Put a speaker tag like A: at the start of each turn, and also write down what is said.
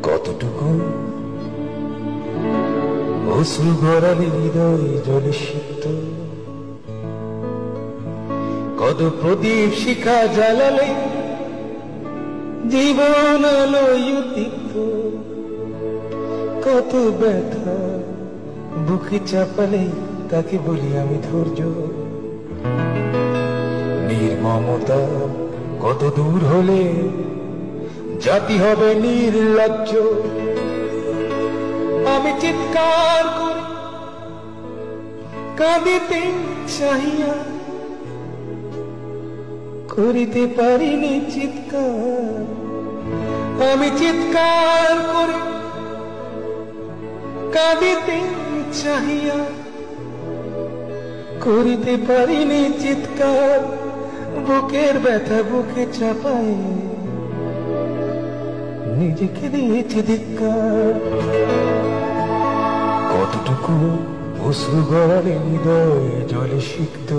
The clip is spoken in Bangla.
A: কতটুকু অশ্রু গড়ালে হৃদয় জলে সিক্ত, কত প্রদীপ শিখা জ্বালালে জীবন আলোয় উদ্দীপ্ত, কত ব্যথা বুকে চাপালে তাকে বলি আমি ধৈর্য। নির্মমতা কত দূর হলে জাতি হবে নির্লজ্জ। আমি চিৎকার করে কাঁদিতে চাহিয়া করিতে পারিনি চিৎকার। আমি চিৎকার করে কাঁদিতে চাহিয়া করিতে পারিনি চিৎকার। বুকের ব্যথা বুকে চাপায় নিজেকে দিয়েছি ধিক্কার। কতটুকু অশ্রু গড়ালে হৃদয় জলে সিক্ত।